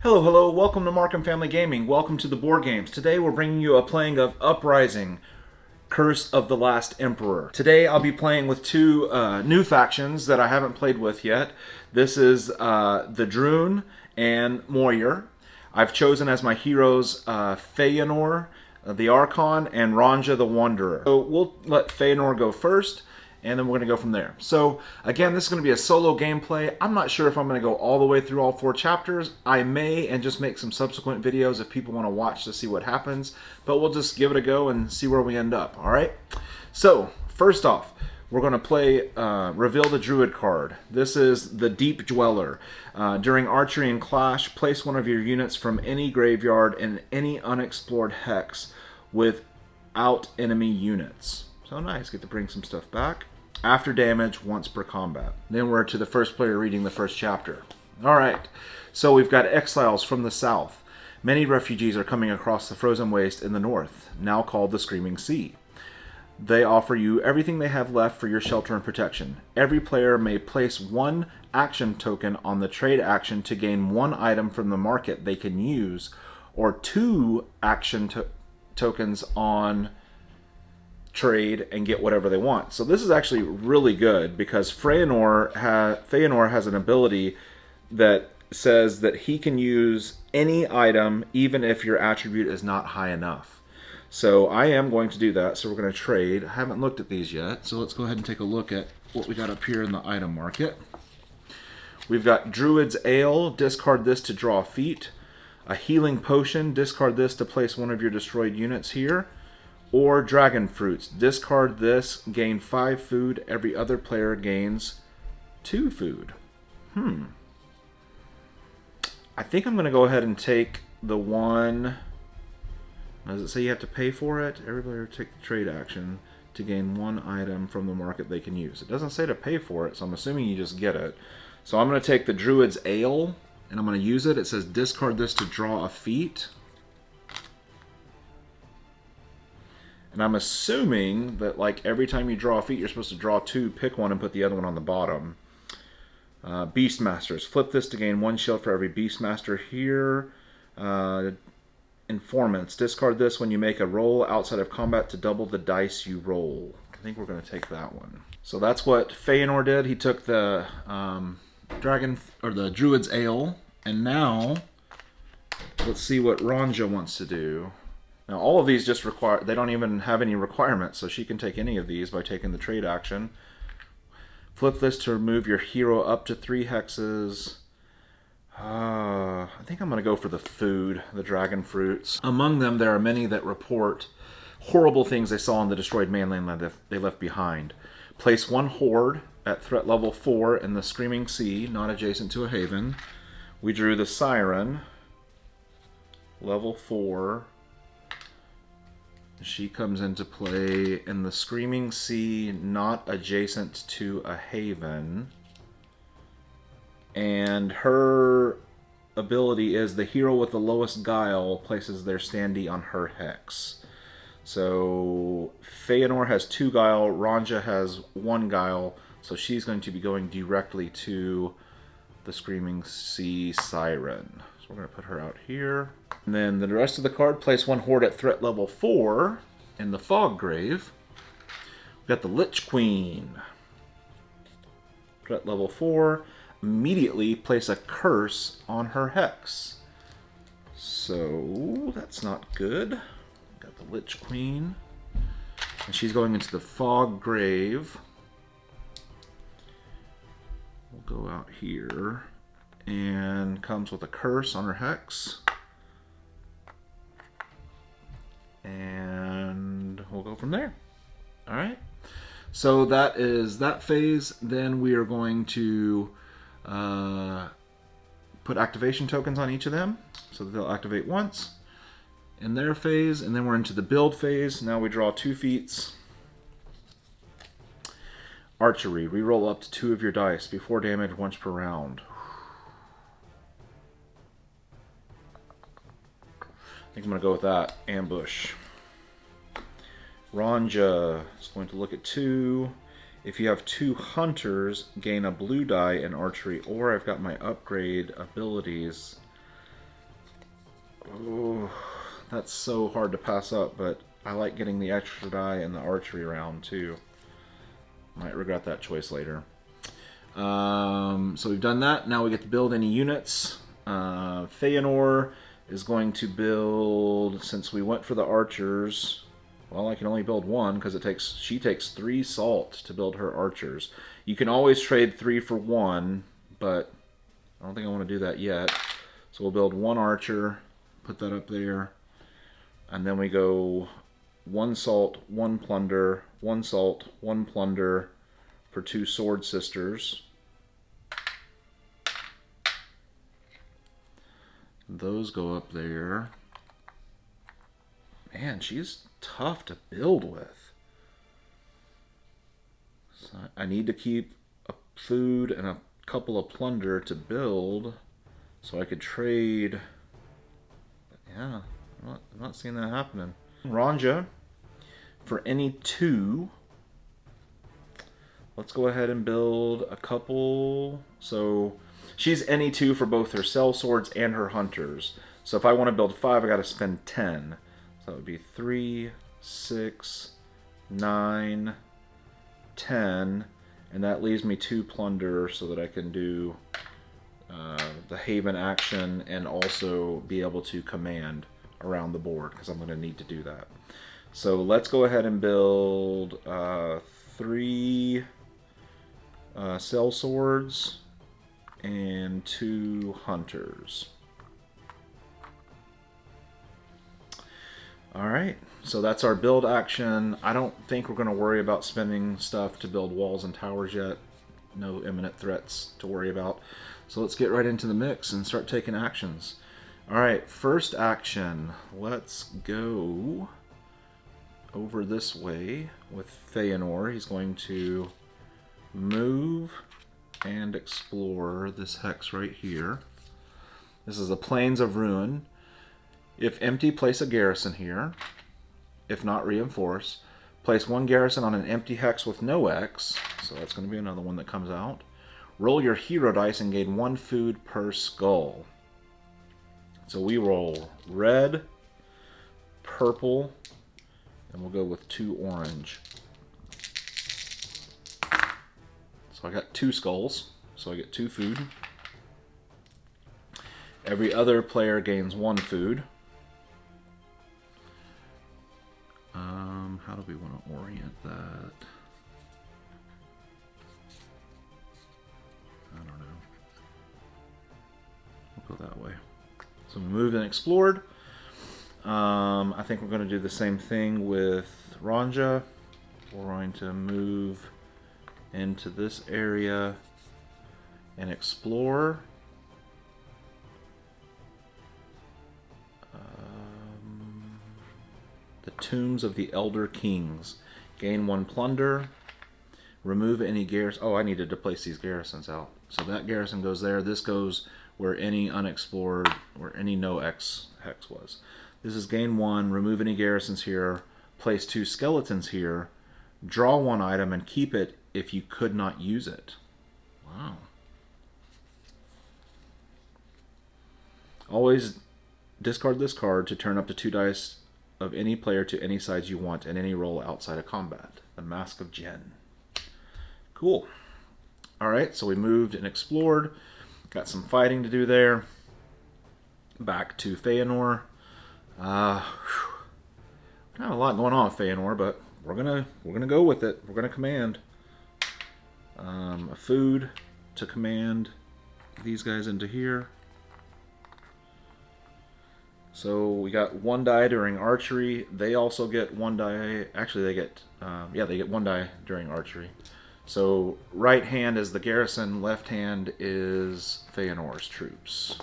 Hello, hello, welcome to Marcum Family Gaming. Welcome to the board games. Today we're bringing you a playing of Uprising, Curse of the Last Emperor. Today I'll be playing with two new factions that I haven't played with yet. This is the Druwhn and Moyhar. I've chosen as my heroes Feanor, the Archon, and Ranja the Wanderer. So we'll let Feanor go first, and then we're going to go from there. So again, this is going to be a solo gameplay. I'm not sure if I'm going to go all the way through all 4 chapters. I may, and just make some subsequent videos if people want to watch to see what happens, but we'll just give it a go and see where we end up. All right, so first off, we're going to play Reveal the Druid card. This is the Deep Dweller. During archery and clash, place one of your units from any graveyard in any unexplored hex without enemy units. So nice, get to bring some stuff back. After damage, once per combat. Then we're to the first player reading the first chapter. Alright, so we've got exiles from the south. Many refugees are coming across the frozen waste in the north, now called the Screaming Sea. They offer you everything they have left for your shelter and protection. Every player may place 1 action token on the trade action to gain 1 item from the market they can use, or 2 action tokens on trade and get whatever they want. So this is actually really good because Feanor has an ability that says that he can use any item even if your attribute is not high enough. So I am going to do that. So we're going to trade. I haven't looked at these yet, so let's go ahead and take a look at what we got up here in the item market. We've got Druid's Ale. Discard this to draw a feat. A Healing Potion. Discard this to place one of your destroyed units here. Or Dragon Fruits. Discard this, gain 5 food. Every other player gains 2 food. I think I'm going to go ahead and take the one... Does it say you have to pay for it? Every player take the trade action to gain 1 item from the market they can use. It doesn't say to pay for it, so I'm assuming you just get it. So I'm going to take the Druid's Ale, and I'm going to use it. It says discard this to draw a feat. And I'm assuming that, like, every time you draw a feat, you're supposed to draw 2, pick one, and put the other one on the bottom. Beastmasters. Flip this to gain 1 shield for every Beastmaster here. Informants. Discard this when you make a roll outside of combat to double the dice you roll. I think we're going to take that one. So that's what Feanor did. He took the the Druid's Ale, and now let's see what Ranja wants to do. Now, all of these just require, they don't even have any requirements, so she can take any of these by taking the trade action. Flip this to remove your hero up to 3 hexes. I think I'm going to go for the food, the dragon fruits. Among them, there are many that report horrible things they saw in the destroyed mainland that they left behind. Place 1 horde at threat level 4 in the Screaming Sea, not adjacent to a haven. We drew the Siren, level 4. She comes into play in the Screaming Sea, not adjacent to a haven. And her ability is the hero with the lowest guile places their standee on her hex. So Feanor has 2 guile, Ranja has 1 guile, so she's going to be going directly to the Screaming Sea Siren. So we're going to put her out here. And then the rest of the card, place 1 horde at threat level 4 in the Fog Grave. We've got the Lich Queen. Threat level 4. Immediately place a curse on her hex. So that's not good. Got the Lich Queen. And she's going into the Fog Grave. We'll go out here. And comes with a curse on her hex. And we'll go from there. Alright. So that is that phase. Then we are going to put activation tokens on each of them. So that they'll activate once in their phase. And then we're into the build phase. Now we draw 2 feats. Archery. Reroll up to 2 of your dice before damage once per round. I think I'm going to go with that. Ambush. Ranja is going to look at 2. If you have 2 hunters, gain a blue die in archery, or I've got my upgrade abilities that's so hard to pass up, but I like getting the extra die in the archery round too. Might regret that choice later. So we've done that. Now we get to build any units. Feanor is going to build, since we went for the archers, well, I can only build one because she takes 3 salt to build her archers. You can always trade 3 for 1, but I don't think I want to do that yet. So we'll build 1 archer, put that up there, and then we go 1 salt, 1 plunder, 1 salt, 1 plunder for 2 sword sisters. Those go up there. Man, she's tough to build with. So I need to keep a food and a couple of plunder to build so I could trade. Yeah, I'm not seeing that happening. Ranja, for any 2, let's go ahead and build a couple. So she's any 2 for both her sellswords and her hunters. So if I want to build 5, I got to spend 10. So that would be 3, 6, 9, 10, and that leaves me 2 plunder so that I can do the haven action and also be able to command around the board, because I'm going to need to do that. So let's go ahead and build 3 sellswords and 2 hunters. Alright, so that's our build action. I don't think we're going to worry about spending stuff to build walls and towers yet. No imminent threats to worry about. So let's get right into the mix and start taking actions. Alright, first action. Let's go over this way with Feanor. He's going to move and explore this hex right here. This is the Plains of Ruin. If empty, place a garrison here. If not, reinforce. Place 1 garrison on an empty hex with no X. So that's going to be another one that comes out. Roll your hero dice and gain 1 food per skull. So we roll red, purple, and we'll go with 2 orange. So I got 2 skulls, so I get 2 food. Every other player gains 1 food. How do we want to orient that? I don't know. We'll go that way. So we moved and explored. I think we're going to do the same thing with Ranja. We're going to move into this area and explore. The Tombs of the Elder Kings. Gain 1 plunder. Remove any garrison. Oh, I needed to place these garrisons out. So that garrison goes there. This goes where any unexplored, where any no X hex was. This is gain 1. Remove any garrisons here. Place 2 skeletons here. Draw 1 item and keep it if you could not use it. Wow. Always discard this card to turn up to 2 dice of any player to any size you want and any roll outside of combat. The Mask of Jen. Cool. Alright, so we moved and explored. Got some fighting to do there. Back to Feanor. We have a lot going on with Feanor, but we're gonna go with it. We're gonna command. A food to command these guys into here. So we got 1 die during archery. They also get 1 die. Actually, they get they get 1 die during archery. So right hand is the garrison, left hand is Feanor's troops.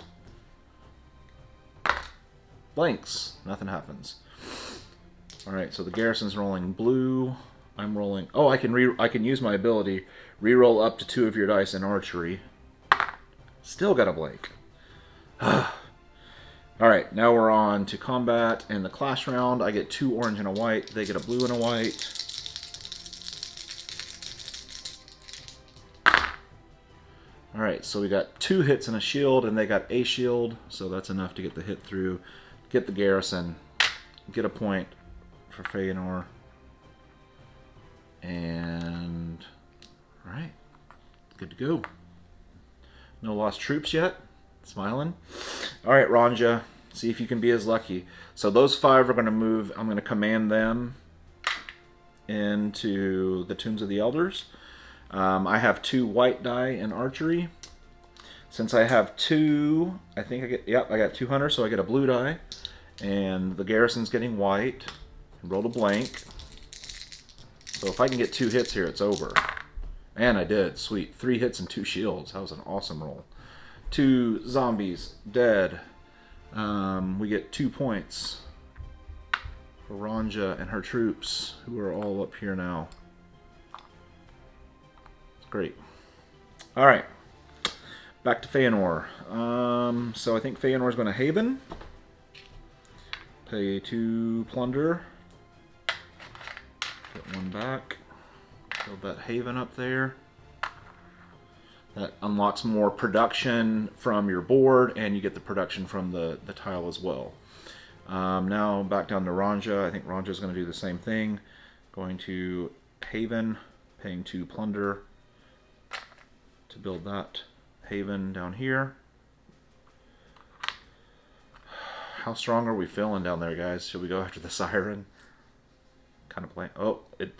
Blanks. Nothing happens. All right. So the garrison's rolling blue. I'm rolling. Oh, I can use my ability. Reroll up to 2 of your dice in archery. Still got a blank. Alright, now we're on to combat and the clash round. I get 2 orange and a white. They get a blue and a white. Alright, so we got 2 hits and a shield, and they got a shield, so that's enough to get the hit through. Get the garrison. get a point for Feanor. And alright, good to go. No lost troops yet. Smiling. Alright, Ronja, see if you can be as lucky. So those 5 are going to move. I'm going to command them into the Tombs of the Elders. I have 2 white die in archery. Since I have 2, I think I get, yep, I got 2 hunters, so I get a blue die. And the garrison's getting white. Rolled a blank. So if I can get 2 hits here, it's over. And I did. Sweet. 3 hits and 2 shields. That was an awesome roll. 2 zombies. Dead. We get 2 points for Ronja and her troops, who are all up here now. It's great. Alright. Back to Feanor. So I think Feanor's going to Haven. Pay 2 plunder. Get 1 back. Build that Haven up there. That unlocks more production from your board, and you get the production from the tile as well. Now back down to Ronja. I think Ronja's going to do the same thing. Going to Haven, paying 2 plunder to build that Haven down here. How strong are we feeling down there, guys? Should we go after the Siren? Kind of playing. Oh, it.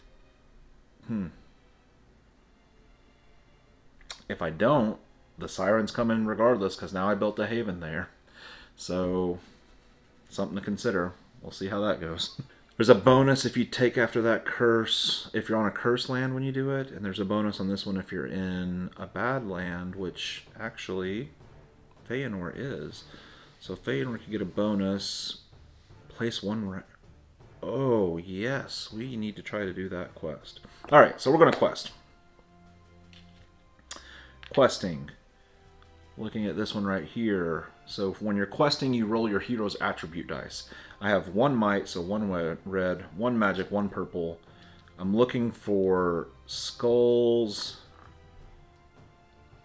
If I don't, the Siren's coming regardless, because now I built a Haven there. So, something to consider. We'll see how that goes. There's a bonus if you take after that curse, if you're on a curse land when you do it, and there's a bonus on this one if you're in a bad land, which actually Feanor is. So Feanor can get a bonus. Place 1. Oh, yes. We need to try to do that quest. Alright, so we're going to quest. Questing. Looking at this one right here. So when you're questing, you roll your hero's attribute dice. I have 1 might, so 1 red, 1 magic, 1 purple. I'm looking for skulls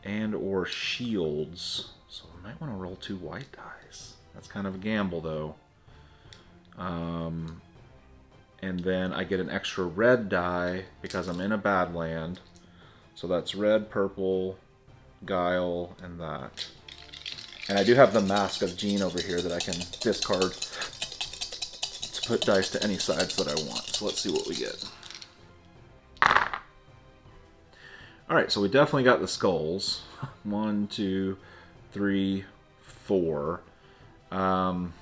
and or shields. So I might want to roll 2 white dice. That's kind of a gamble, though. And then I get an extra red die because I'm in a bad land. So that's red, purple, guile, and that. And I do have the Mask of Jean over here that I can discard to put dice to any sides that I want. So let's see what we get. Alright, so we definitely got the skulls. 1, 2, 3, 4. I'm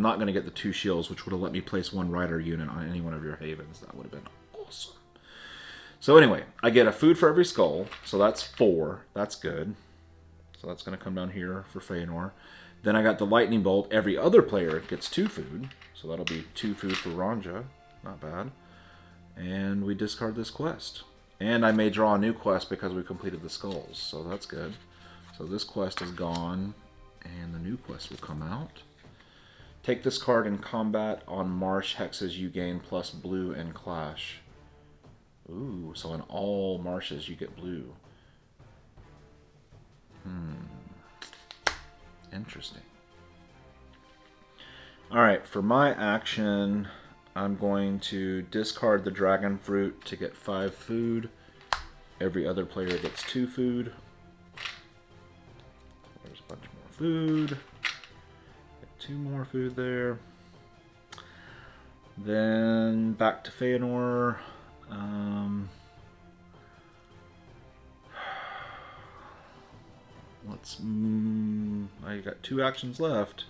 not going to get the 2 shields, which would have let me place 1 rider unit on any one of your havens. That would have been awesome. So anyway, I get a food for every skull, so that's 4. That's good. So that's going to come down here for Feanor. Then I got the lightning bolt. Every other player gets 2 food, so that'll be 2 food for Ronja. Not bad. And we discard this quest. And I may draw a new quest because we completed the skulls, so that's good. So this quest is gone, and the new quest will come out. Take this card in combat on marsh hexes you gain plus blue and clash. Ooh, so in all marshes you get blue. Interesting. Alright, for my action, I'm going to discard the dragon fruit to get 5 food. Every other player gets 2 food. There's a bunch more food. Get 2 more food there. Then back to Feanor. I got 2 actions left.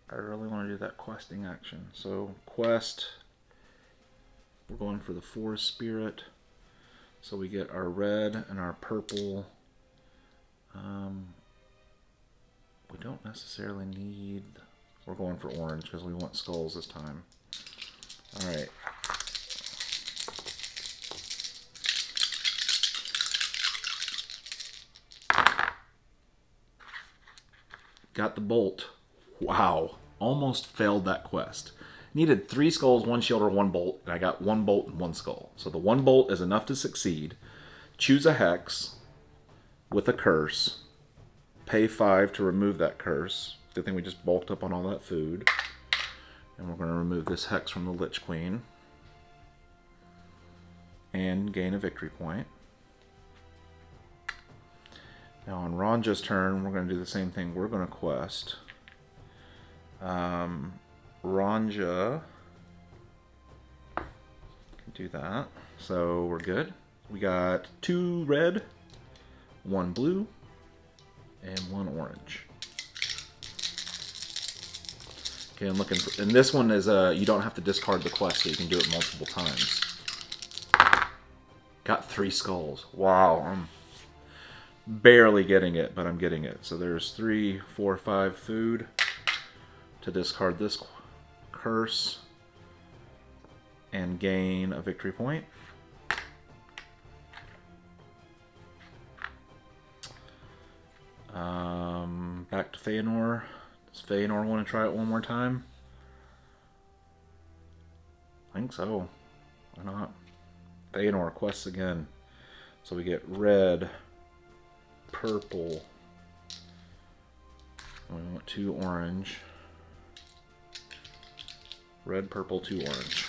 I really want to do that questing action. So quest, we're going for the forest spirit. So we get our red and our purple. We don't necessarily need, we're going for orange because we want skulls this time. Alright. Got the bolt. Wow. Almost failed that quest. Needed 3 skulls, 1 shield, or 1 bolt, and I got 1 bolt and 1 skull. So the 1 bolt is enough to succeed. Choose a hex. with a curse. Pay 5 to remove that curse. Good thing we just bulked up on all that food. And we're going to remove this hex from the Lich Queen. And gain a victory point. Now on Ronja's turn, we're going to do the same thing. We're going to quest. Ronja can do that. So we're good. We got 2 red, 1 blue, and 1 orange. Okay, I'm looking for, and this one is you don't have to discard the quest, so you can do it multiple times. Got 3 skulls. Wow, I'm barely getting it, but I'm getting it. So there's 3, 4, 5 food to discard this curse and gain a victory point. Back to Feanor. Does Feanor want to try it one more time? I think so. Why not? Feanor quests again. So we get red, purple, and we want 2 orange. Red, purple, 2 orange.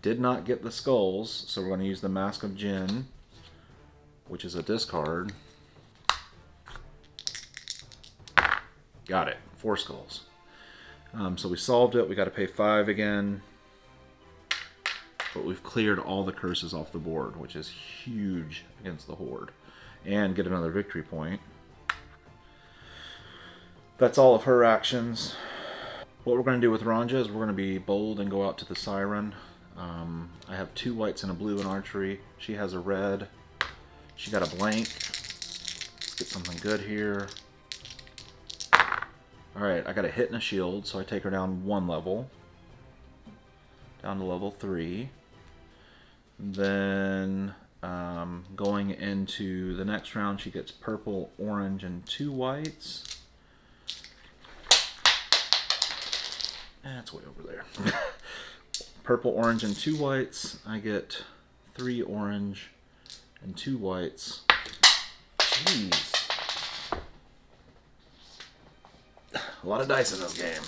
Did not get the skulls, so we're going to use the Mask of Jinn, which is a discard. Got it. 4 skulls. So we solved it. We got to pay 5 again. But we've cleared all the curses off the board, which is huge against the Horde. And get another victory point. That's all of her actions. What we're going to do with Ronja is we're going to be bold and go out to the Siren. I have 2 whites and a blue in archery. She has a red. She got a blank. Let's get something good here. Alright, I got a hit and a shield, so I take her down 1 level. Down to level 3. Then, going into the next round, she gets purple, orange, and 2 whites. That's way over there. Purple, orange, and 2 whites. I get 3 orange and 2 whites. Jeez. A lot of dice in this game.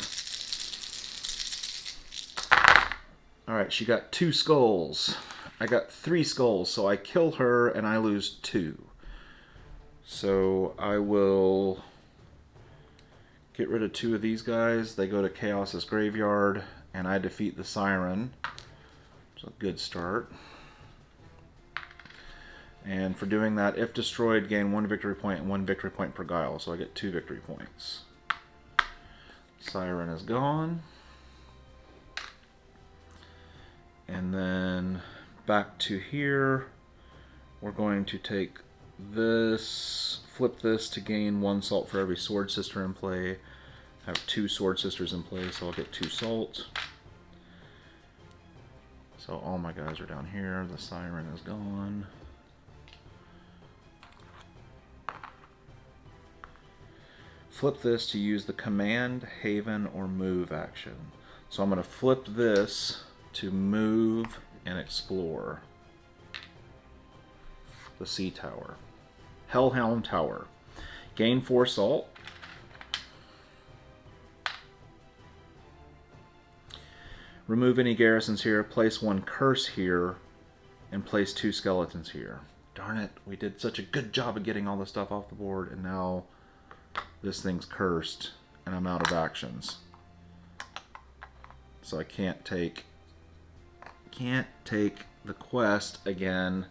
Alright, she got 2 skulls. I got 3 skulls, so I kill her and I lose 2. So I will get rid of 2 of these guys. They go to Chaos's graveyard, and I defeat the Siren. Which is a good start. And for doing that, if destroyed, gain 1 victory point and 1 victory point per guile. So I get 2 victory points. Siren is gone. And then back to here, we're going to take this, flip this to gain 1 salt for every Sword Sister in play. I have 2 Sword Sisters in play, so I'll get 2 salt. So all my guys are down here. The Siren is gone. Flip this to use the command, haven, or move action. So I'm going to flip this to move and explore the sea tower. Hellhound Tower. Gain 4 salt. Remove any garrisons here, place 1 curse here, and place 2 skeletons here. Darn it, we did such a good job of getting all the stuff off the board, and now this thing's cursed, and I'm out of actions. So I can't take the quest again.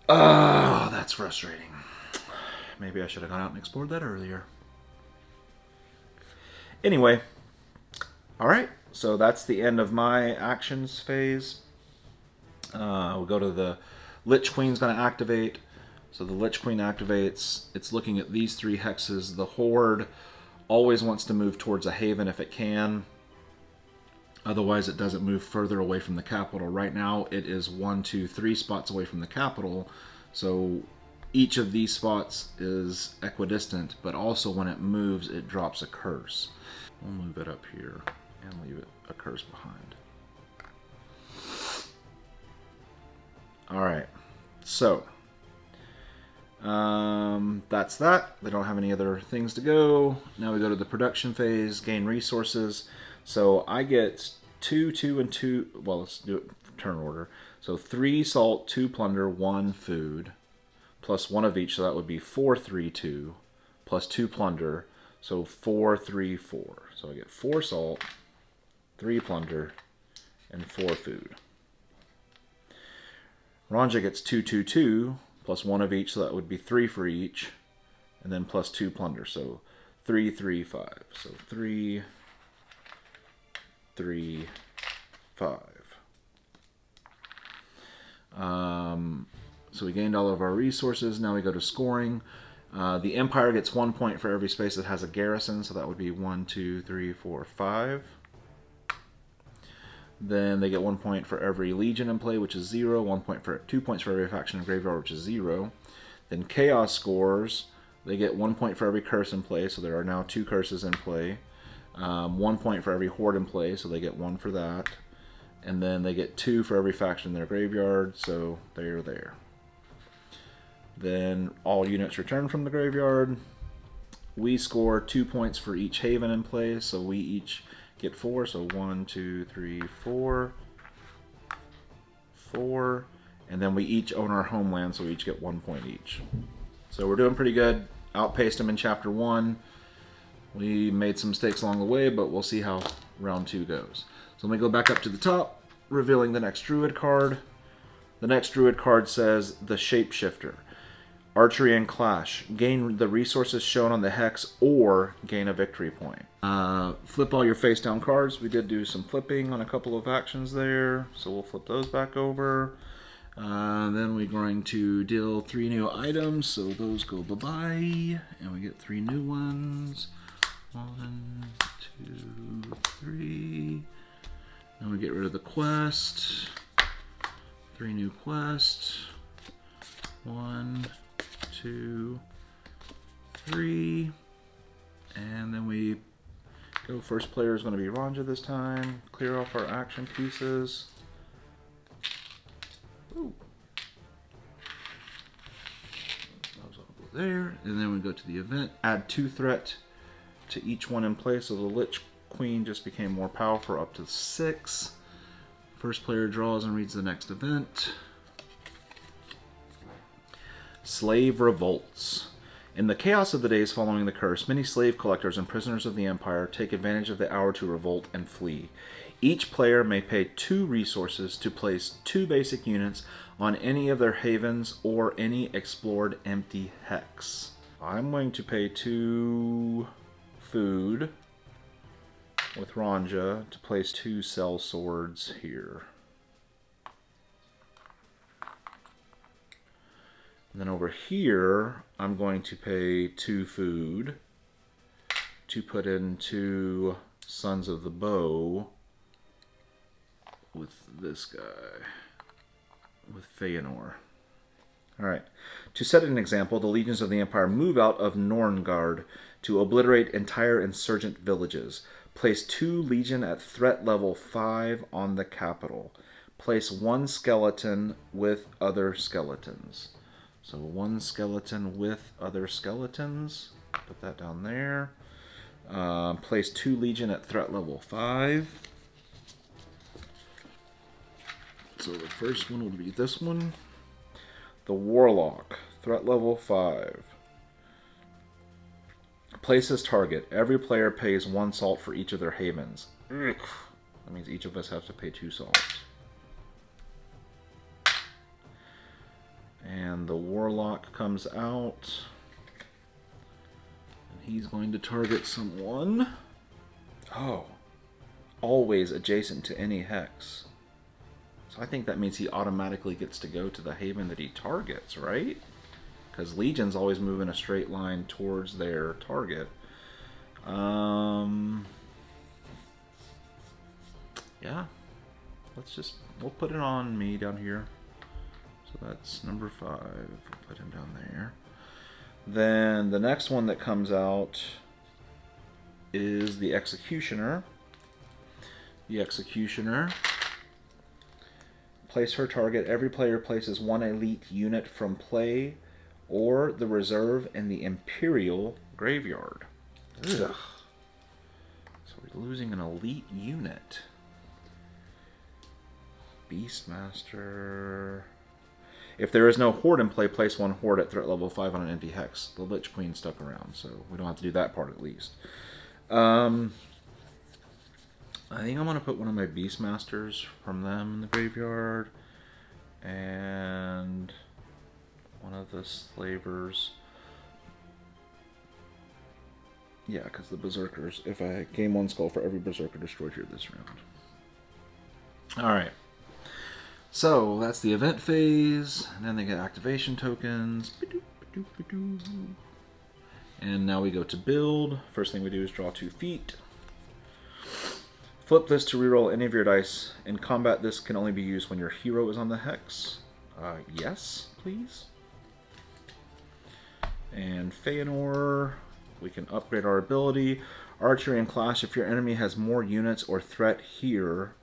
Oh, that's frustrating. Maybe I should have gone out and explored that earlier. Anyway, alright, so that's the end of my actions phase. We'll go to the Lich Queen's going to activate. So the Lich Queen activates. It's looking at these 3 hexes. The Horde always wants to move towards a haven if it can. Otherwise, it doesn't move further away from the capital. Right now, it is 1, 2, 3 spots away from the capital. So each of these spots is equidistant, but also when it moves, it drops a curse. We'll move it up here and leave it a curse behind. Alright, so that's that. They don't have any other things to go. Now we go to the production phase, gain resources. So I get 2, 2, and 2. Well, let's do it turn order. So 3 salt, 2 plunder, 1 food, plus 1 of each. So that would be 4, 3, 2, plus 2 plunder. So 4, 3, 4. So I get 4 salt, 3 plunder, and 4 food. Ranja gets 2, 2, 2, plus 1 of each, so that would be 3 for each, and then plus 2 plunder, so 3, 3, 5. So 3, 3, 5. So we gained all of our resources. Now we go to scoring. The Empire gets 1 point for every space that has a garrison, so that would be 1, 2, 3, 4, 5. Then they get 1 point for every Legion in play, which is 0. 2 points for every faction in graveyard, which is 0. Then Chaos scores. They get 1 point for every curse in play, so there are now 2 curses in play. 1 point for every horde in play, so they get 1 for that. And then they get 2 for every faction in their graveyard, so they're there. Then all units return from the graveyard. We score 2 points for each haven in play, so we each get 4, so 1, 2, 3, 4, 4, and then we each own our homeland, so we each get 1 point each. So we're doing pretty good. Outpaced them in Chapter 1. We made some mistakes along the way, but we'll see how round 2 goes. So let me go back up to the top, revealing the next Druid card. The next Druid card says the Shapeshifter. Archery and Clash. Gain the resources shown on the hex or gain a victory point. Flip all your face down cards. We did do some flipping on a couple of actions there, so we'll flip those back over. Then we're going to deal 3 new items, so those go bye-bye, and we get 3 new ones. 1, 2, 3. Then we get rid of the quest. 3 new quests. 1, 2, 3, and then we go. First player is going to be Ranja this time. Clear off our action pieces. Ooh. Those all go there, and then we go to the event. Add 2 threat to each one in play, so the Lich Queen just became more powerful, up to 6. First player draws and reads the next event. Slave revolts. In the chaos of the days following the curse, many slave collectors and prisoners of the Empire take advantage of the hour to revolt and flee. Each player may pay 2 resources to place 2 basic units on any of their havens or any explored empty hex. I'm going to pay 2 food with Ranja to place 2 cell swords here. And then over here, I'm going to pay 2 food to put in 2 Sons of the Bow with this guy, with Feanor. Alright, to set an example, the Legions of the Empire move out of Norngard to obliterate entire insurgent villages. Place 2 Legion at threat level 5 on the capital. Place 1 skeleton with other skeletons. So 1 skeleton with other skeletons. Put that down there. Place 2 Legion at threat level 5. So the first one will be this one. The Warlock, threat level 5. Place as target. Every player pays 1 salt for each of their havens. Ugh. That means each of us have to pay 2 salt. And the Warlock comes out. And he's going to target someone. Oh. Always adjacent to any hex. So I think that means he automatically gets to go to the haven that he targets, right? Because Legions always move in a straight line towards their target. Yeah. We'll put it on me down here. So that's number 5. We'll put him down there. Then the next one that comes out is the Executioner. The Executioner Place her target. Every player places one elite unit from play or the reserve in the Imperial graveyard. Ugh. So we're losing an elite unit. Beastmaster. If there is no horde in play, place one horde at threat level 5 on an empty hex. The Lich Queen stuck around, so we don't have to do that part at least. I think I'm going to put one of my Beastmasters from them in the graveyard. And one of the Slavers. Yeah, because the Berserkers. If I gain one skull for every Berserker destroyed here this round. Alright. So, that's the event phase. And then they get activation tokens. And now we go to build. First thing we do is draw 2 feet. Flip this to reroll any of your dice. In combat, this can only be used when your hero is on the hex. Yes, please. And Feanor, we can upgrade our ability. Archery and Clash, if your enemy has more units or threat here.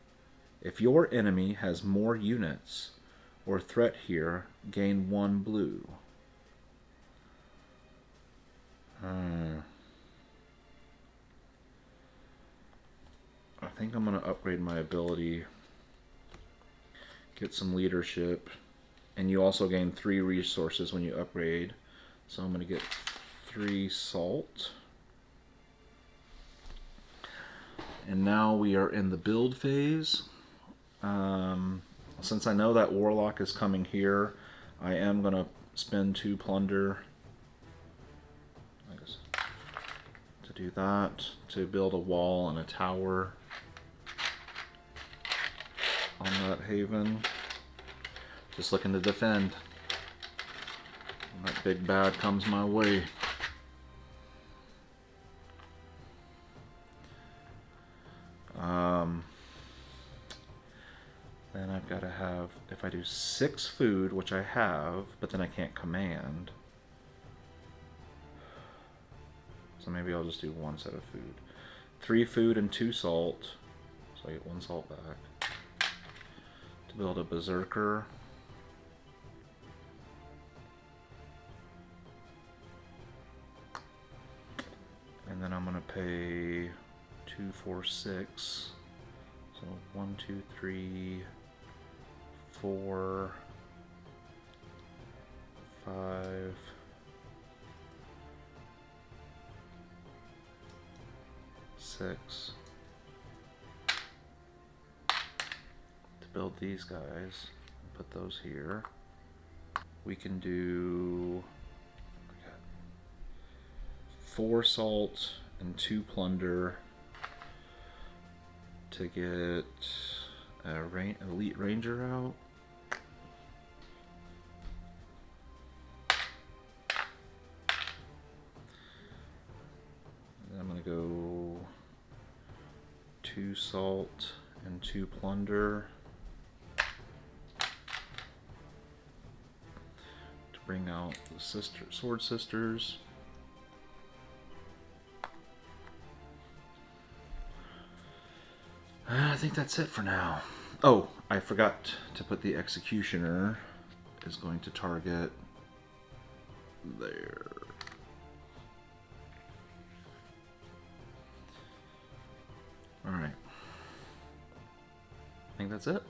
If your enemy has more units or threat here, gain 1 blue. I think I'm going to upgrade my ability, get some leadership, and you also gain 3 resources when you upgrade. So I'm going to get 3 salt. And now we are in the build phase. Since I know that Warlock is coming here, I am going to spend 2 plunder to do that, to build a wall and a tower on that haven. Just looking to defend. When that big bad comes my way. Then I've got to have, if I do 6 food, which I have, but then I can't command. So maybe I'll just do 1 set of food. 3 food and 2 salt. So I get 1 salt back. To build a Berserker. And then I'm going to pay 2, 4, 6. So 1, 2, 3, 4, 5, 6 to build these guys. Put those here. We can do 4 salt and 2 plunder to get a elite ranger out. And I'm going to go 2 salt and 2 plunder to bring out the sword sisters. I think that's it for now. Oh, I forgot to put the executioner is going to target there. Alright. I think that's it.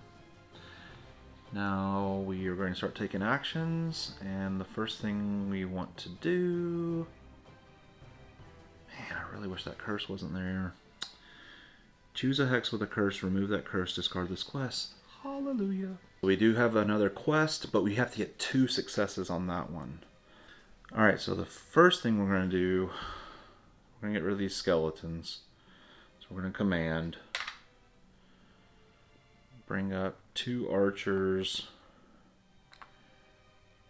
Now we are going to start taking actions, and the first thing we want to do... Man, I really wish that curse wasn't there. Choose a hex with a curse, remove that curse, discard this quest. Hallelujah. We do have another quest, but we have to get 2 successes on that one. Alright, so the first thing we're going to do, we're going to get rid of these skeletons. So we're going to command, bring up 2 archers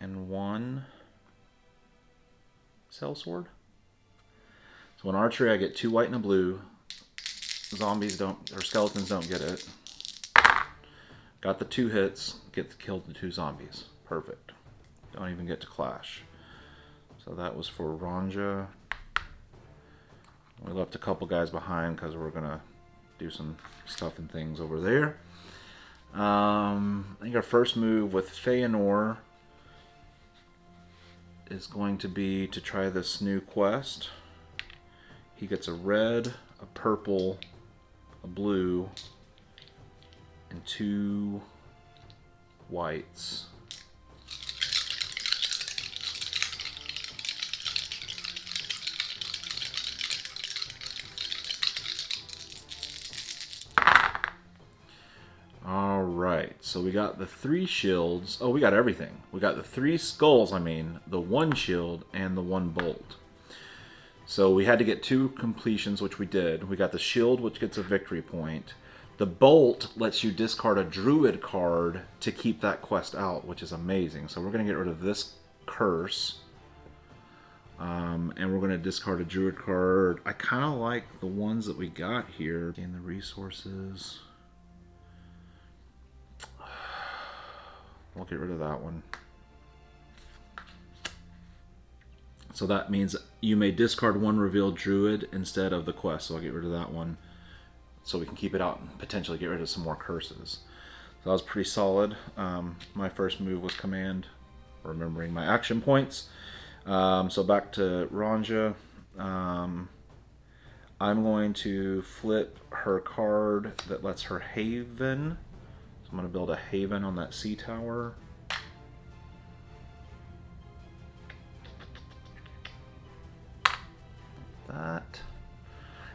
and 1 sellsword. So in archery I get 2 white and a blue. Zombies don't, or skeletons don't get it. Got the 2 hits, killed the 2 zombies. Perfect. Don't even get to clash. So that was for Ranja. We left a couple guys behind because we're gonna do some stuff and things over there. I think our first move with Feanor is going to be to try this new quest. He gets a red, a purple, a blue, and 2 whites. Alright, so we got the 3 shields. Oh, we got everything. We got the 3 skulls, the 1 shield, and the 1 bolt. So we had to get 2 completions, which we did. We got the shield, which gets a victory point. The bolt lets you discard a druid card to keep that quest out, which is amazing. So we're going to get rid of this curse. And we're going to discard a druid card. I kind of like the ones that we got here. Gain the resources. We'll get rid of that one. So that means you may discard 1 revealed druid instead of the quest. So I'll get rid of that one. So we can keep it out and potentially get rid of some more curses. So that was pretty solid. My first move was command, remembering my action points. So back to Ranja. I'm going to flip her card that lets her haven. So I'm going to build a haven on that sea tower. That.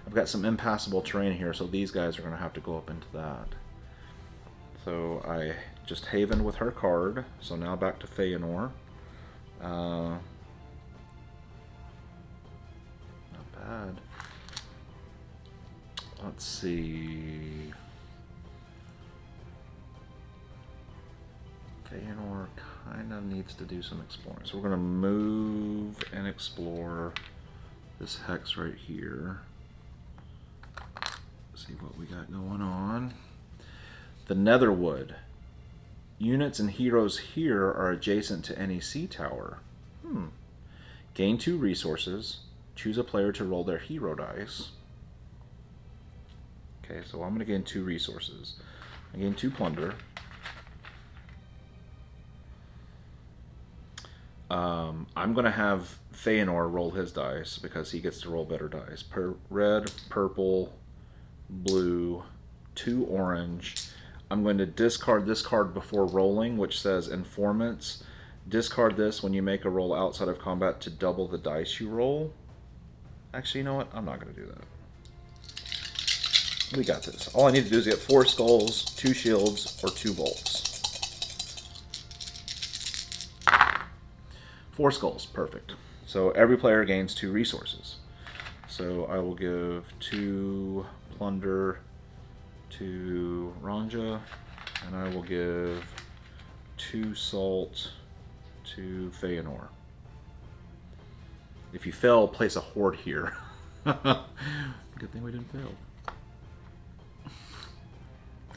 I've got some impassable terrain here, so these guys are going to have to go up into that. So I just havened with her card. So now back to Feanor. Not bad. Let's see. Feanor kind of needs to do some exploring. So we're going to move and explore this hex right here. See what we got going on. The Netherwood. Units and heroes here are adjacent to any sea tower. Gain 2 resources. Choose a player to roll their hero dice. Okay, so I'm going to gain 2 resources. I gain 2 plunder. I'm going to have Feanor roll his dice because he gets to roll better dice. Red, purple, blue, 2 orange. I'm going to discard this card before rolling, which says Informants. Discard this when you make a roll outside of combat to double the dice you roll. Actually, you know what? I'm not going to do that. We got this. All I need to do is get 4 skulls, 2 shields, or 2 bolts. 4 skulls, perfect. So every player gains 2 resources. So I will give 2 plunder to Ranja, and I will give 2 salt to Feanor. If you fail, place a horde here. Good thing we didn't fail.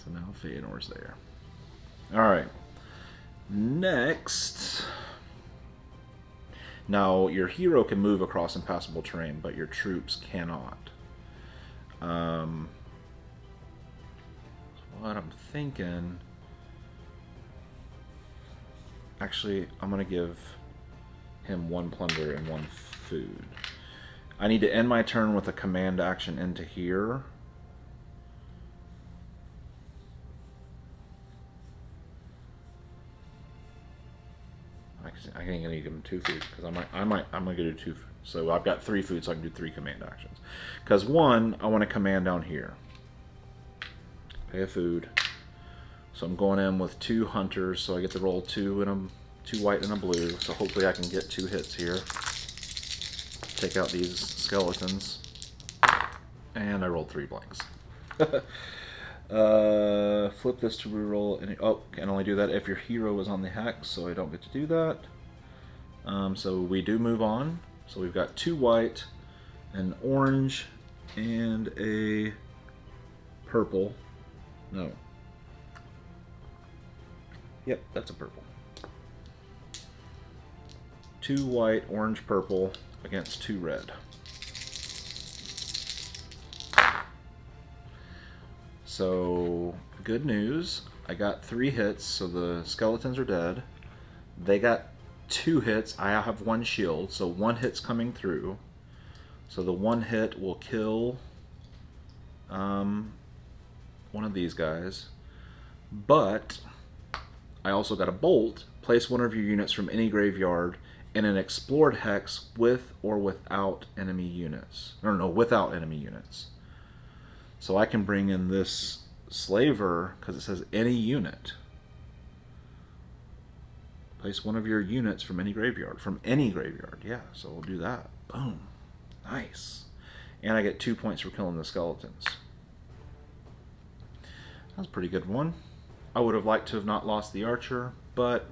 So now Feanor's there. Alright. Next. Now, your hero can move across impassable terrain, but your troops cannot. What I'm thinking... Actually, I'm going to give him 1 plunder and 1 food. I need to end my turn with a command action into here. I think I need to give him 2 food because I'm gonna do 2. So I've got 3 food, so I can do 3 command actions. Because 1, I want to command down here. Pay a food. So I'm going in with 2 hunters, so I get to roll 2 white and a blue. So hopefully I can get 2 hits here. Take out these skeletons, and I rolled 3 blanks. Flip this to reroll. Can only do that if your hero is on the hex, so I don't get to do that. So we do move on. So we've got 2 white, an orange, and a purple. No. Yep, that's a purple. 2 white, orange, purple against 2 red. So, good news. I got 3 hits, so the skeletons are dead. They got 2 hits. I have 1 shield, so 1 hit's coming through. So the 1 hit will kill one of these guys. But I also got a bolt. Place one of your units from any graveyard in an explored hex with or without enemy units. No, without enemy units. So I can bring in this slaver because it says any unit. Place one of your units from any graveyard. From any graveyard, yeah. So we'll do that. Boom. Nice. And I get 2 points for killing the skeletons. That was a pretty good one. I would have liked to have not lost the archer, but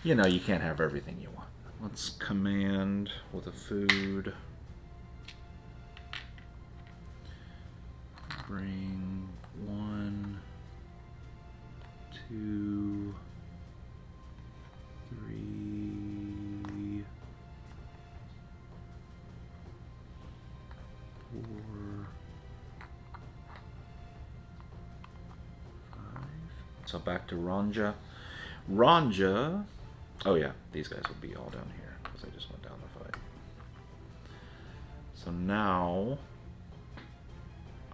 you know, you can't have everything you want. Let's command with a food. Bring 1, 2, 3, 4, 5. So back to Ronja. Ronja. Oh yeah, these guys will be all down here because I just went down the fight. So now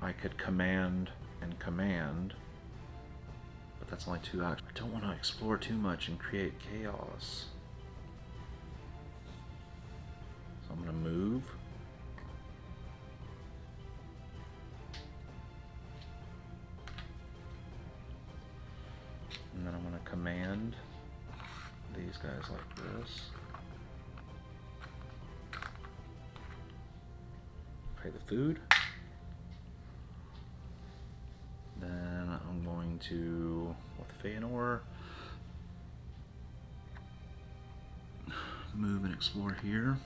I could command and command, but that's only 2 actions. I don't want to explore too much and create chaos. So I'm going to move. And then I'm going to command these guys like this. Pay the food. Then I'm going to, with Feanor, move and explore here.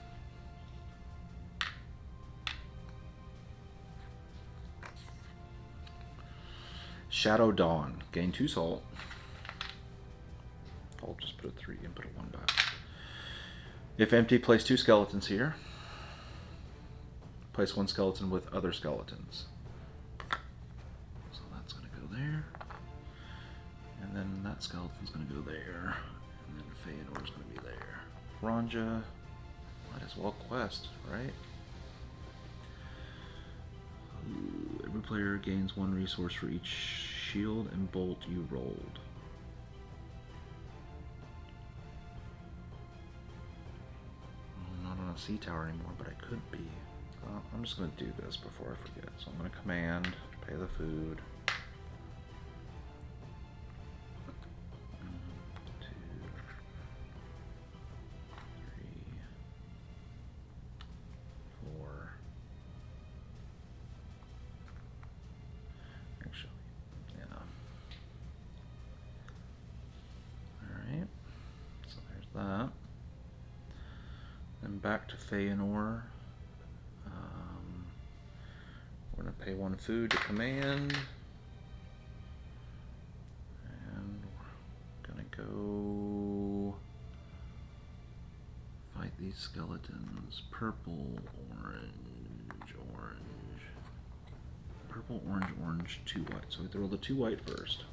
Shadow Dawn. Gain 2 salt. I'll just put a 3 and put a 1 back. If empty, place 2 skeletons here. Place 1 skeleton with other skeletons. So that's going to go there. And then that skeleton's going to go there. And then Feanor's going to be there. Ronja, might as well quest, right? Ooh, every player gains 1 resource for each shield and bolt you rolled. Sea tower anymore, but I could be. I'm just going to do this before I forget. So I'm going to command, pay the food. 1, 2, 3, 4. Actually, yeah. Alright. So there's that. Then back to Feanor. We're going to pay 1 food to command. And we're going to go fight these skeletons. Purple, orange, orange. Purple, orange, orange, 2 white. So we have to roll the 2 white first.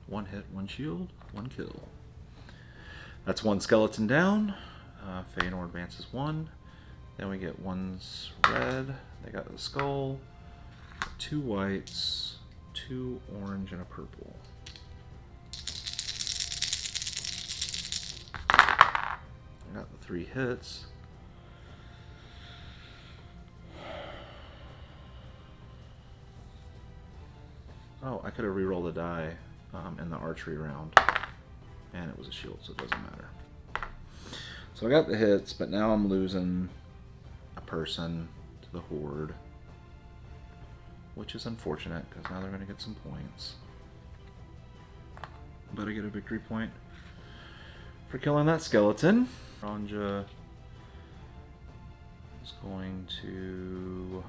1 hit, 1 shield, 1 kill. That's 1 skeleton down. Feanor advances 1. Then we get 1's red. They got the skull. 2 whites, 2 orange, and a purple. I got the 3 hits. Oh, I could have re-rolled a die in the archery round. And it was a shield, so it doesn't matter. So I got the hits, but now I'm losing a person to the horde. Which is unfortunate, because now they're going to get some points. But I get a victory point for killing that skeleton. Ronja is going to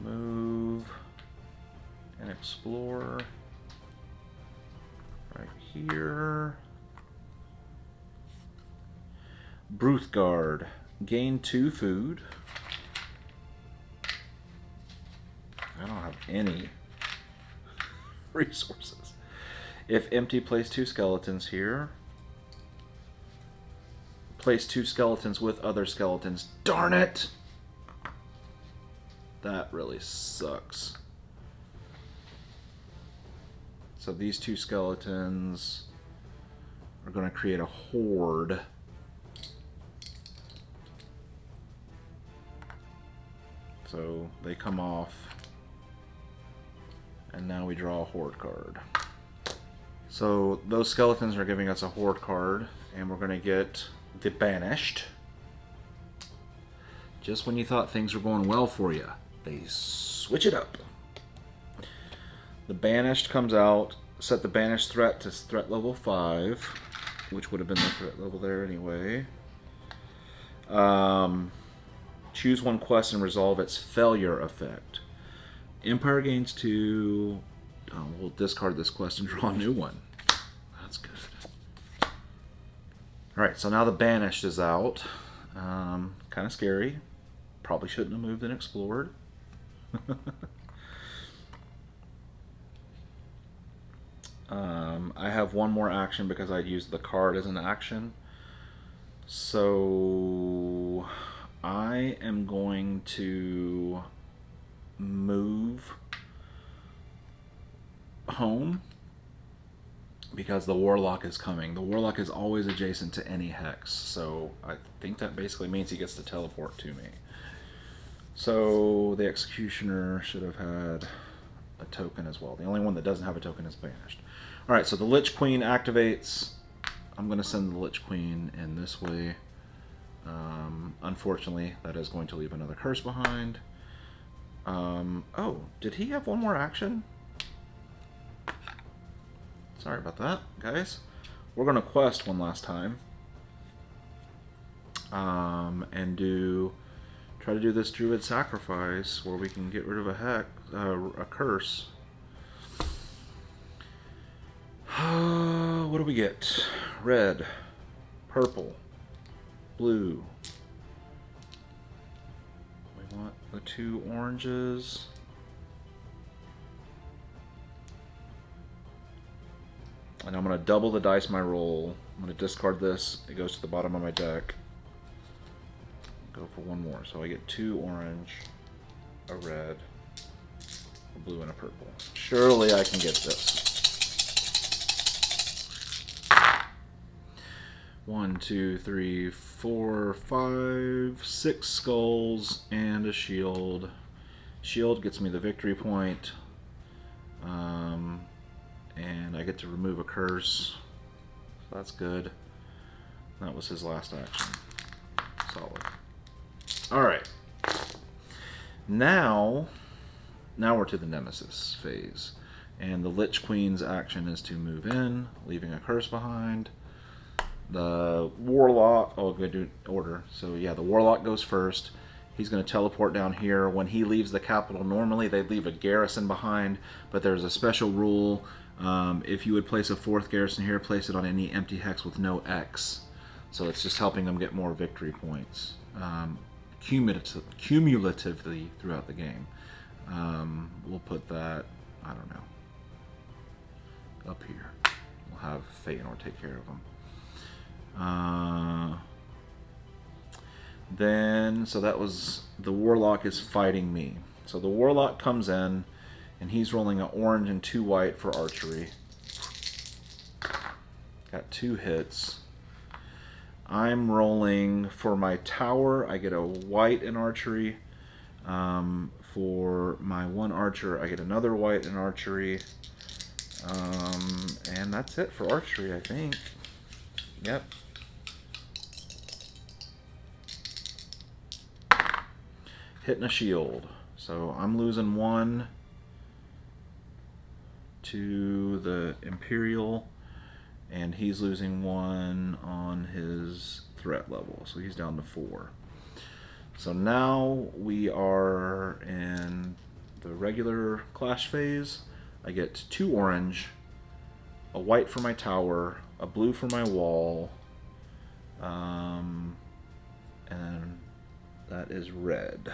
move and explore right here. Bruthgard, gain 2 food. have any resources. If empty, place 2 skeletons here. Place 2 skeletons with other skeletons. Darn it! That really sucks. So these 2 skeletons are going to create a horde. So they come off. And now we draw a horde card. So those skeletons are giving us a horde card. And we're going to get the Banished. Just when you thought things were going well for you, they switch it up. The Banished comes out. Set the Banished threat to threat level 5, which would have been the threat level there anyway. Choose one quest and resolve its failure effect. Empire gains 2. We'll discard this quest and draw a new one. That's good. Alright, so now the Banished is out. Kind of scary. Probably shouldn't have moved and explored. I have one more action because I used the card as an action. So I am going to move home because the Warlock is coming. The Warlock is always adjacent to any hex, so I think that basically means he gets to teleport to me. So the Executioner should have had a token as well. The only one that doesn't have a token is Banished. Alright, so the Lich Queen activates. I'm going to send the Lich Queen in this way. Unfortunately, that is going to leave another curse behind. Oh, did he have one more action? Sorry about that, guys. We're going to quest one last time. And try to do this Druid Sacrifice where we can get rid of a curse. What do we get? Red, purple, blue. We want the 2 oranges. And I'm going to double the dice my roll. I'm going to discard this. It goes to the bottom of my deck. Go for one more. So I get 2 orange, a red, a blue, and a purple. Surely I can get this. 1, 2, 3, 4, 5, 6 skulls and a shield. Shield gets me the victory point. And I get to remove a curse. So that's good. That was his last action. Solid. Alright. Now we're to the Nemesis phase. And the Lich Queen's action is to move in, leaving a curse behind. The Warlock, oh, good do order. So yeah, the Warlock goes first. He's going to teleport down here. When he leaves the capital, normally they'd leave a garrison behind, but there's a special rule. If you would place a 4th garrison here, place it on any empty hex with no X. So it's just helping them get more victory points cumulatively throughout the game. We'll put that, I don't know, up here. We'll have Feanor take care of them. Then, so that was, the Warlock is fighting me. So the Warlock comes in, and he's rolling an orange and 2 white for archery. Got 2 hits. I'm rolling for my tower. I get a white in archery. For my 1 archer, I get another white in archery. And that's it for archery, I think. Yep. Hitting a shield. So I'm losing 1 to the Imperial, and he's losing 1 on his threat level. So he's down to 4. So now we are in the regular clash phase. I get 2 orange, a white for my tower, a blue for my wall, and that is red.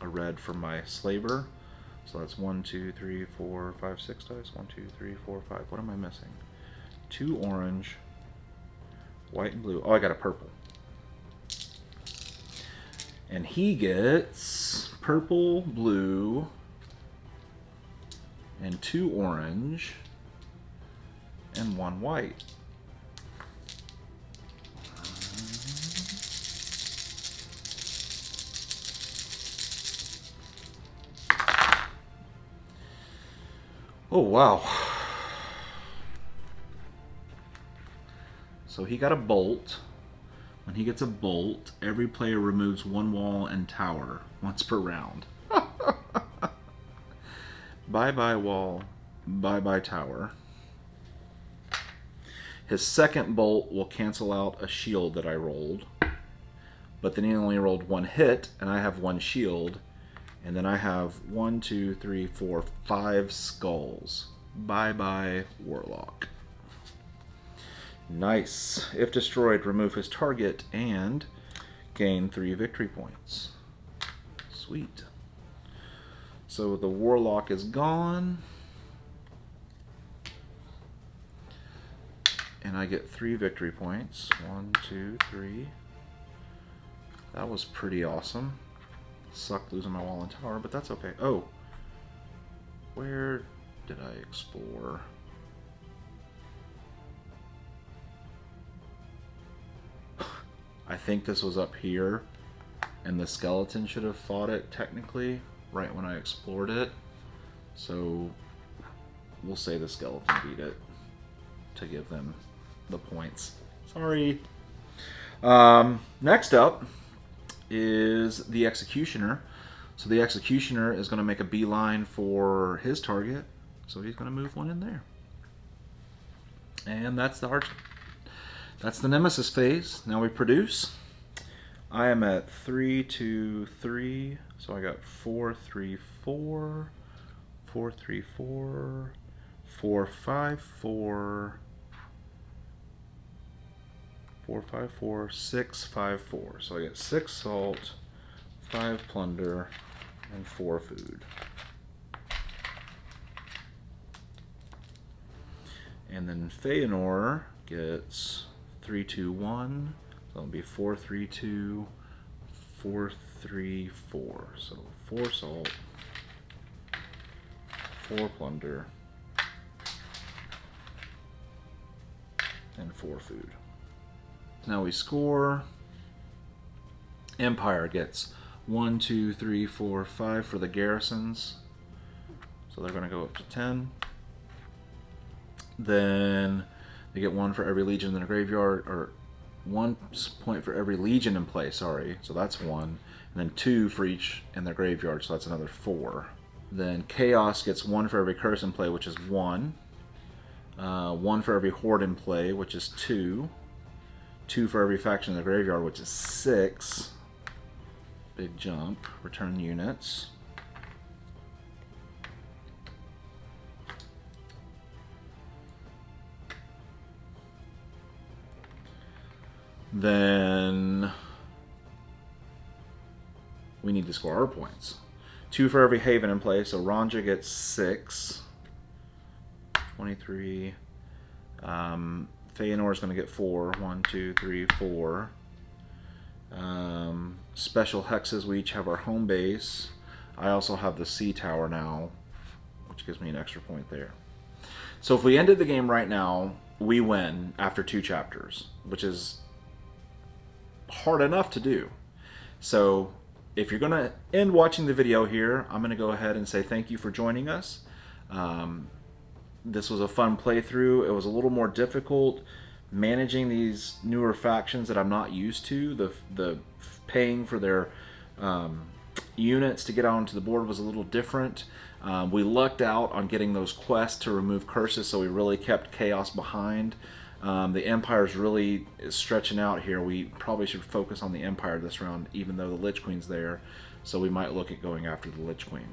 a red for my slaver. So that's 1, 2, 3, 4, 5, 6 dice. 1, 2, 3, 4, 5. What am I missing? 2 orange, white and blue. Oh, I got a purple. And he gets purple, blue, and 2 orange, and 1 white. Oh, wow. So he got a bolt. When he gets a bolt, every player removes 1 wall and tower once per round. Bye-bye wall, bye-bye tower. His second bolt will cancel out a shield that I rolled. But then he only rolled 1 hit, and I have 1 shield. And then I have 1, 2, 3, 4, 5 skulls. Bye-bye warlock. Nice. If destroyed, remove his target and gain 3 victory points. Sweet. So the warlock is gone. And I get 3 victory points. 1, 2, 3. That was pretty awesome. Sucked losing my wall and tower, but that's okay. Oh. Where did I explore? I think this was up here, and the skeleton should have fought it technically right when I explored it. So we'll say the skeleton beat it to give them the points. Sorry. Next up is the Executioner. So the Executioner is going to make a beeline for his target, so he's going to move 1 in there. And that's the arch. That's the Nemesis phase. Now we produce. I am at 3, 2, 3. So I got 4, 3, 4, 4, 3, 4, 4, 5, 4, 4, 5, 4, 6, 5, 4. So I get 6 salt, 5 plunder, and 4 food. And then Feanor gets 3, 2, 1. So it'll be 4, 3, 2, 4, 3, 4. So 4 salt, 4 plunder, and 4 food. Now we score. Empire gets 1, 2, 3, 4, 5 for the garrisons. So they're going to go up to 10. Then they get 1 for every legion in the graveyard, or 1 point for every legion in play, sorry. So that's 1. And then 2 for each in their graveyard, so that's another 4. Then Chaos gets 1 for every curse in play, which is 1. 1 for every horde in play, which is 2. 2 for every faction in the graveyard, which is 6. Big jump. Return units. Then we need to score our points. 2 for every haven in play, so Ranja gets 6. 23. Feanor is going to get 4. 1, 2, 3, 4. Special hexes, we each have our home base. I also have the sea tower now, which gives me an extra point there. So if we ended the game right now, we win after 2 chapters, which is hard enough to do. So if you're going to end watching the video here, I'm going to go ahead and say thank you for joining us. This was a fun playthrough. It was a little more difficult managing these newer factions that I'm not used to. The paying for their units to get onto the board was a little different. We lucked out on getting those quests to remove curses, so we really kept Chaos behind. The Empire's really stretching out here. We probably should focus on the Empire this round, even though the Lich Queen's there. So we might look at going after the Lich Queen.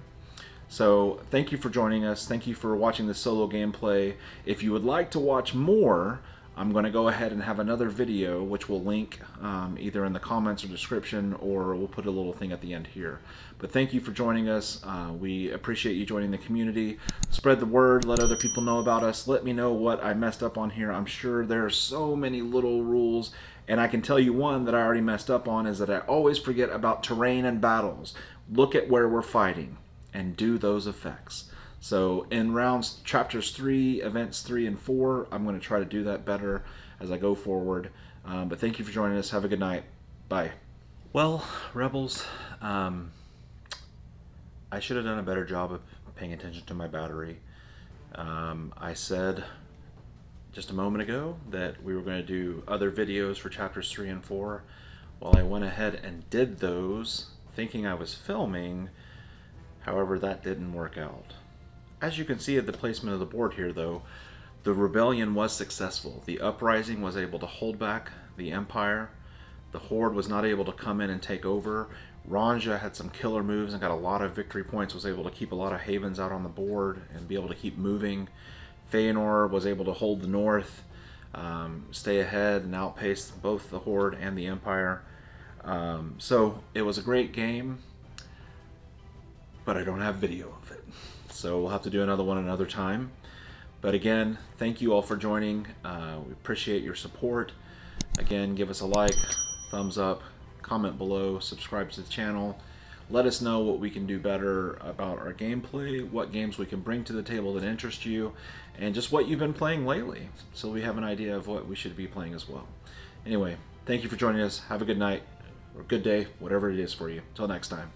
So thank you for joining us. Thank you for watching this solo gameplay. If you would like to watch more, I'm going to go ahead and have another video, which we'll link either in the comments or description, or we'll put a little thing at the end here. But thank you for joining us. We appreciate you joining the community. Spread the word. Let other people know about us. Let me know what I messed up on here. I'm sure there are so many little rules. And I can tell you one that I already messed up on is that I always forget about terrain and battles. Look at where we're fighting and do those effects. So in chapters 3, events 3 and 4, I'm going to try to do that better as I go forward. But thank you for joining us. Have a good night. Bye. Well, Rebels, I should have done a better job of paying attention to my battery. I said just a moment ago that we were going to do other videos for chapters 3 and 4. Well, I went ahead and did those thinking I was filming. However, that didn't work out. As you can see at the placement of the board here, though, the rebellion was successful. The Uprising was able to hold back the Empire. The Horde was not able to come in and take over. Ranja had some killer moves and got a lot of victory points, was able to keep a lot of havens out on the board and be able to keep moving. Feanor was able to hold the north, stay ahead and outpace both the Horde and the Empire. So it was a great game, but I don't have video of it. So we'll have to do another one another time. But again, thank you all for joining. We appreciate your support. Again, give us a like, thumbs up, comment below, subscribe to the channel. Let us know what we can do better about our gameplay, what games we can bring to the table that interest you, and just what you've been playing lately, so we have an idea of what we should be playing as well. Anyway, thank you for joining us. Have a good night, or good day, whatever it is for you. Till next time.